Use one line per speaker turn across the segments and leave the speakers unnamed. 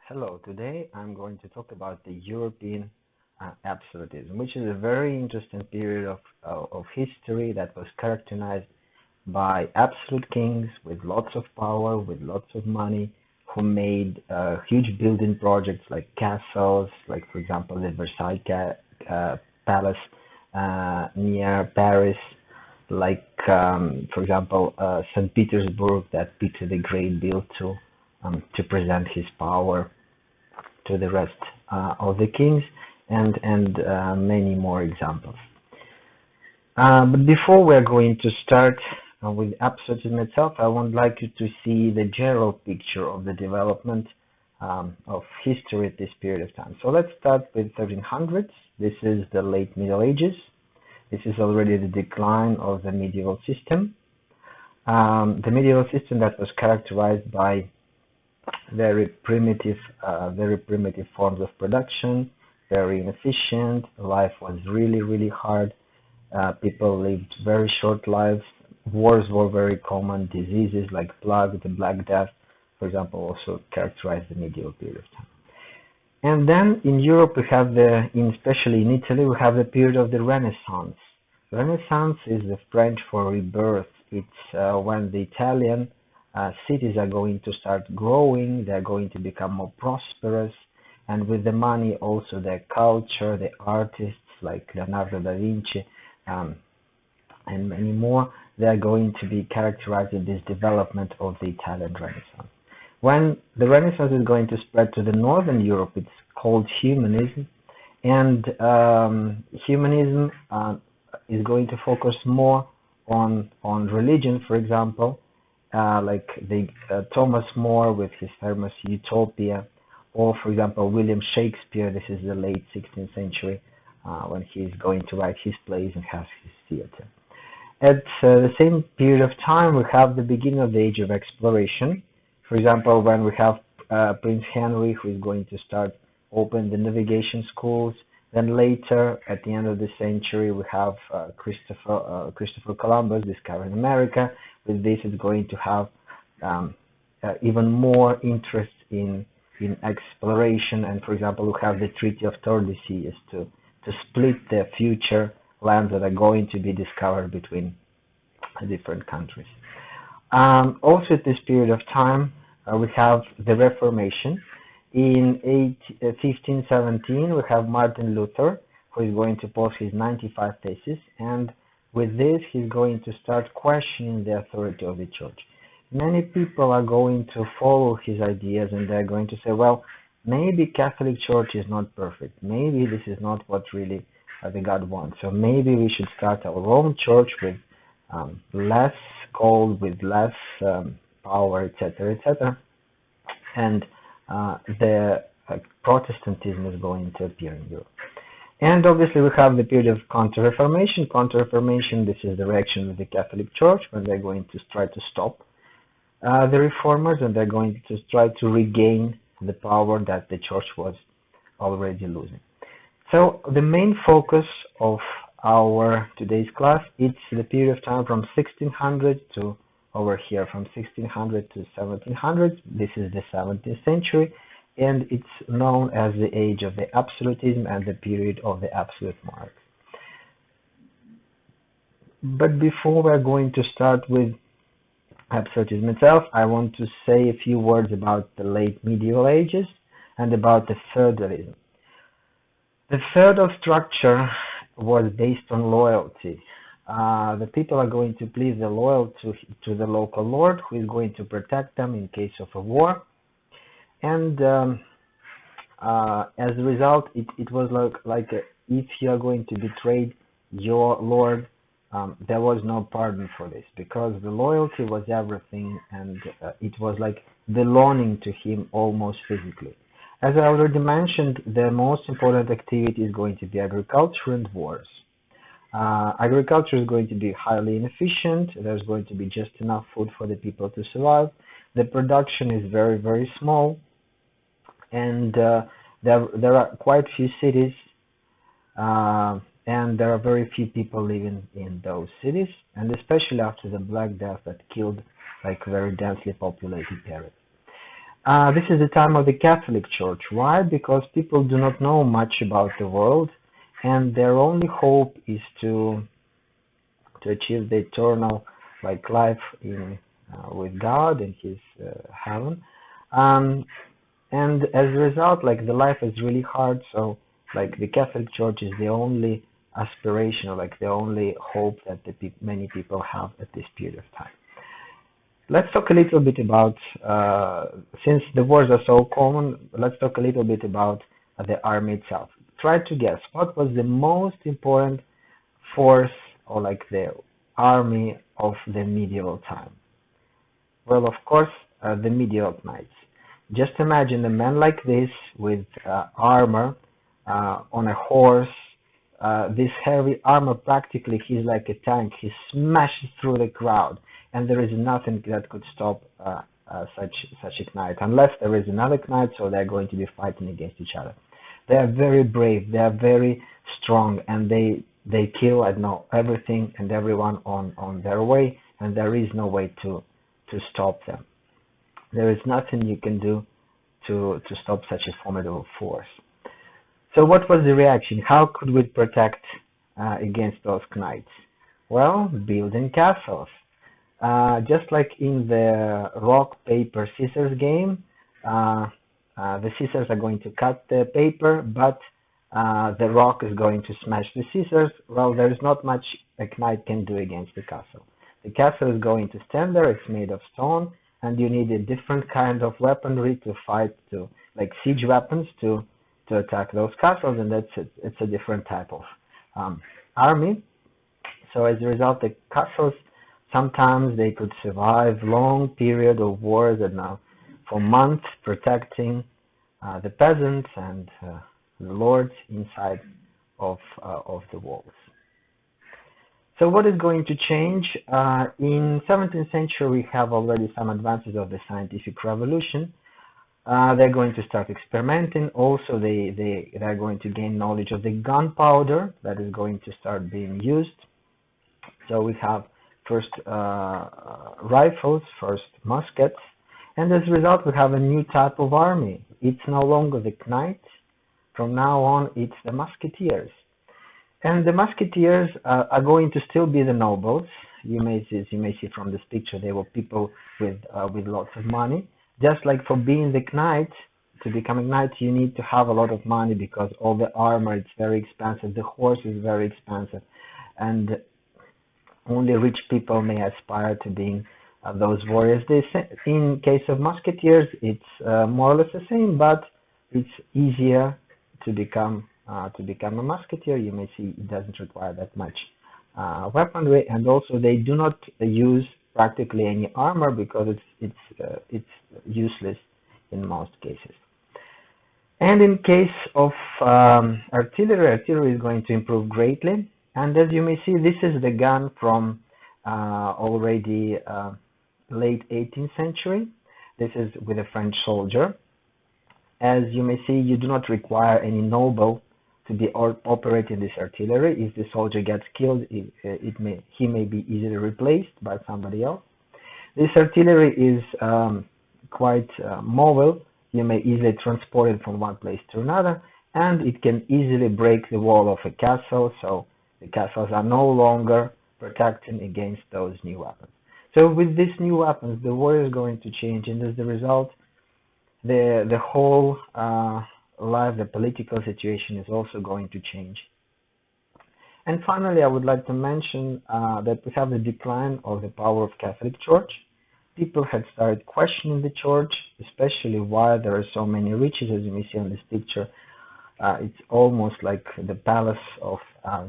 Hello, today I'm going to talk about the European absolutism, which is a very interesting period of history that was characterized by absolute kings with lots of power, with lots of money, who made huge building projects like castles, like for example the Versailles Palace near Paris, like for example St. Petersburg that Peter the Great built to present his power to the rest of the kings, and many more examples. But before we're going to start with absolutism itself, I would like you to see the general picture of the development of history at this period of time. So let's start with 1300s. This is the late Middle Ages. This is already the decline of the medieval system. The medieval system that was characterized by very primitive forms of production, very inefficient. Life was really hard. People lived very short lives. Wars were very common. Diseases like plague, the Black Death, for example, also characterized the medieval period of time. And then in Europe, we have especially in Italy, we have the period of the Renaissance. Renaissance is the French for rebirth. It's when the Italian cities are going to start growing, they're going to become more prosperous, and with the money also their culture, the artists like Leonardo da Vinci and many more, they're going to be characterized in this development of the Italian Renaissance. When the Renaissance is going to spread to the Northern Europe, it's called humanism, and humanism is going to focus more on religion, for example, like Thomas More with his famous Utopia, or for example William Shakespeare. This is the late 16th century when he's going to write his plays and has his theater. At the same period of time, we have the beginning of the age of exploration. For example, when we have Prince Henry, who is going to start open the navigation schools. Then later, at the end of the century, we have Christopher Columbus discovering America. With this, it's going to have even more interest in exploration. And for example, we have the Treaty of Tordesillas to split the future lands that are going to be discovered between different countries. Also, at this period of time, we have the Reformation. In 1517, we have Martin Luther, who is going to post his 95 Theses, and with this, he's going to start questioning the authority of the church. Many people are going to follow his ideas, and they're going to say, well, maybe Catholic Church is not perfect. Maybe this is not what really the God wants. So maybe we should start our own church with less gold, with less power, etc., etc. And the Protestantism is going to appear in Europe. And obviously we have the period of Counter-Reformation. Counter-Reformation, this is the reaction of the Catholic Church when they're going to try to stop the reformers, and they're going to try to regain the power that the church was already losing. So the main focus of our today's class, it's the period of time from 1600 to over here, from 1600 to 1700. This is the 17th century, and it's known as the age of the absolutism and the period of the absolute monarchs. But before we're going to start with absolutism itself, I want to say a few words about the late medieval ages and about the feudalism. The feudal structure was based on loyalty. The people are going to please the loyal to the local lord, who is going to protect them in case of a war. And as a result, it was like if you are going to betray your lord, there was no pardon for this, because the loyalty was everything, and it was like belonging to him almost physically. As I already mentioned, the most important activity is going to be agriculture and wars. Agriculture is going to be highly inefficient. There's going to be just enough food for the people to survive. The production is very small, and there are quite few cities, and there are very few people living in those cities, and especially after the Black Death that killed like very densely populated areas. This is the time of the Catholic Church. Why? Because people do not know much about the world, and their only hope is to achieve the eternal life in with God and His heaven. And as a result, the life is really hard. So the Catholic Church is the only aspiration, or the only hope that many people have at this period of time. Let's talk a little bit about, since the wars are so common, let's talk a little bit about the army itself. Try to guess what was the most important force, or the army of the medieval time. Well, of course, the medieval knights. Just imagine a man like this with armor on a horse. This heavy armor, practically, he's like a tank. He smashes through the crowd, and there is nothing that could stop such a knight, unless there is another knight, so they're going to be fighting against each other. They are very brave, they are very strong, and they kill, everything and everyone on their way, and there is no way to stop them. There is nothing you can do to stop such a formidable force. So what was the reaction? How could we protect against those knights? Well, building castles. Just like in the rock, paper, scissors game, the scissors are going to cut the paper, but the rock is going to smash the scissors. Well, there is not much a knight can do against the castle. The castle is going to stand there. It's made of stone, and you need a different kind of weaponry to fight, like siege weapons, to attack those castles, and it's a different type of army. So as a result, the castles, sometimes they could survive long period of wars, and for months, protecting the peasants and the lords inside of the walls. So what is going to change? In 17th century, we have already some advances of the scientific revolution. They're going to start experimenting. Also, they're going to gain knowledge of the gunpowder that is going to start being used. So we have first rifles, first muskets, and as a result, we have a new type of army. It's no longer the knights. From now on, it's the musketeers. And the musketeers are going to still be the nobles. You may see from this picture, they were people with lots of money. Just like for being the knight, to become a knight, you need to have a lot of money, because all the armor, it's very expensive. The horse is very expensive, and only rich people may aspire to being those warriors. In case of musketeers, it's more or less the same, but it's easier to become a musketeer. You may see it doesn't require that much weaponry, and also they do not use practically any armor, because it's useless in most cases. And in case of artillery is going to improve greatly. And as you may see, this is the gun from already late 18th century. This is with a French soldier. As you may see, you do not require any noble to be operating this artillery. If the soldier gets killed, he may be easily replaced by somebody else. This artillery is quite mobile. You may easily transport it from one place to another, and it can easily break the wall of a castle, so the castles are no longer protecting against those new weapons. So with these new weapons, the war is going to change, and as a result, the whole life, the political situation is also going to change. And finally, I would like to mention that we have the decline of the power of Catholic Church. People had started questioning the church, especially why there are so many riches. As you may see on this picture, it's almost like the palace of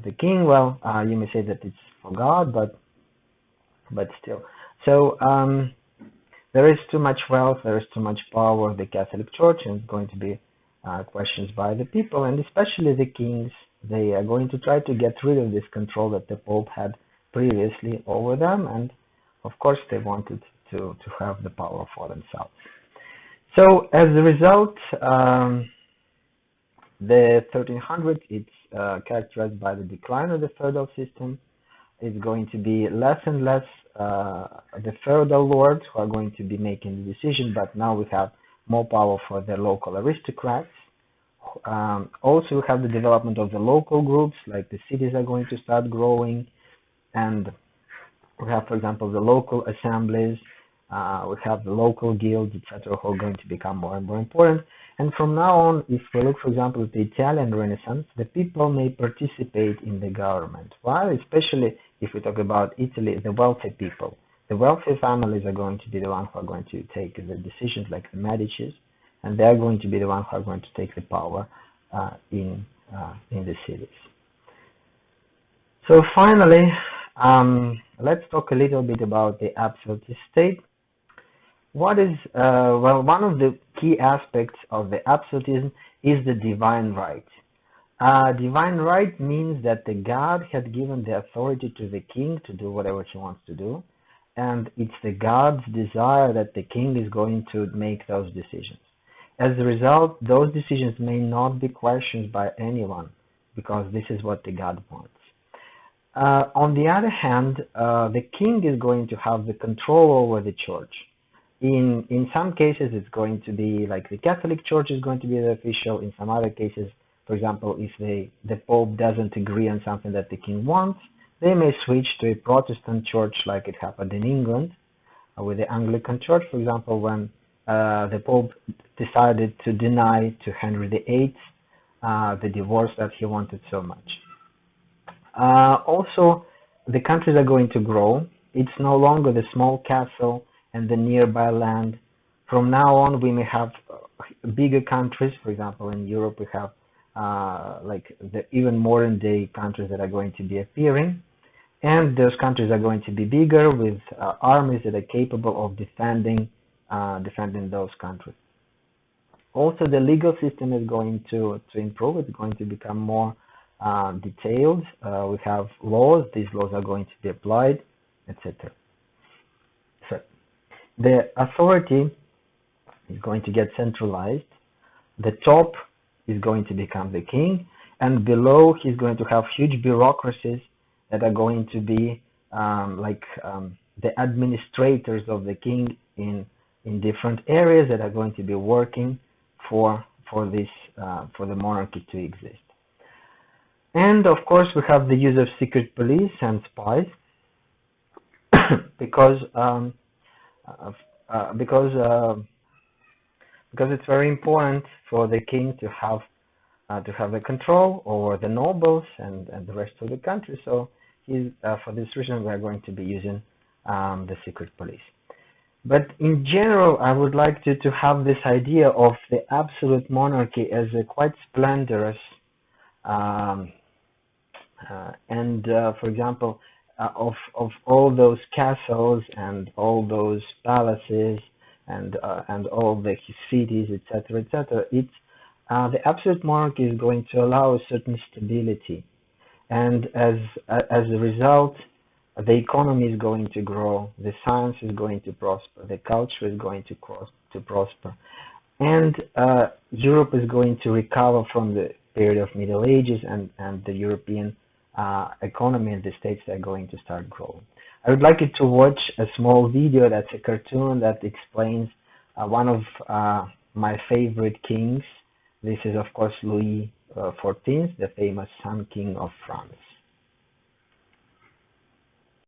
the king. Well, you may say that it's for God, but still. So there is too much wealth, there is too much power of the Catholic Church, and it's going to be questions by the people, and especially the kings. They are going to try to get rid of this control that the Pope had previously over them, and of course they wanted to have the power for themselves. So as a result, the 1300s, it's characterized by the decline of the feudal system. It's going to be less and less the feudal lords who are going to be making the decision, but now we have more power for the local aristocrats. Also, we have the development of the local groups, like the cities are going to start growing, and we have, for example, the local assemblies, we have the local guilds, etc., who are going to become more and more important. And from now on, if we look, for example, at the Italian Renaissance, the people may participate in the government. Why? Especially if we talk about Italy, the wealthy people. The wealthy families are going to be the ones who are going to take the decisions, like the Medicis, and they're going to be the ones who are going to take the power in the cities. So finally, let's talk a little bit about the absolutist state. What is, well, one of the key aspects of the absolutism is the divine right. Divine right means that the God had given the authority to the king to do whatever he wants to do, and it's the God's desire that the king is going to make those decisions. As a result, those decisions may not be questioned by anyone, because this is what the God wants. On the other hand, the king is going to have the control over the church. In some cases, it's going to be like the Catholic Church is going to be the official. In some other cases, for example, if the Pope doesn't agree on something that the king wants, they may switch to a Protestant church, like it happened in England with the Anglican Church, for example, when the Pope decided to deny to Henry VIII the divorce that he wanted so much. Also, the countries are going to grow. It's no longer the small castle and the nearby land. From now on, we may have bigger countries. For example, in Europe, we have like the even modern day countries that are going to be appearing. And those countries are going to be bigger with armies that are capable of defending those countries. Also, the legal system is going to improve. It's going to become more detailed. We have laws. These laws are going to be applied, etc. So the authority is going to get centralized. The top is going to become the king, and below he's going to have huge bureaucracies that are going to be the administrators of the king in different areas that are going to be working for the monarchy to exist. And of course, we have the use of secret police and spies, because it's very important for the king to have the control over the nobles and the rest of the country. So for this reason, we are going to be using the secret police. But in general, I would like to have this idea of the absolute monarchy as a quite splendorous for example, of all those castles and all those palaces and all the cities, etc., etc. It's the absolute monarchy is going to allow a certain stability, and as a result, the economy is going to grow, the science is going to prosper, the culture is going to prosper, and Europe is going to recover from the period of Middle Ages, and the European economy and the states are going to start growing. I would like you to watch a small video that's a cartoon that explains one of my favorite kings. This is, of course, Louis XIV, the famous Sun King of France.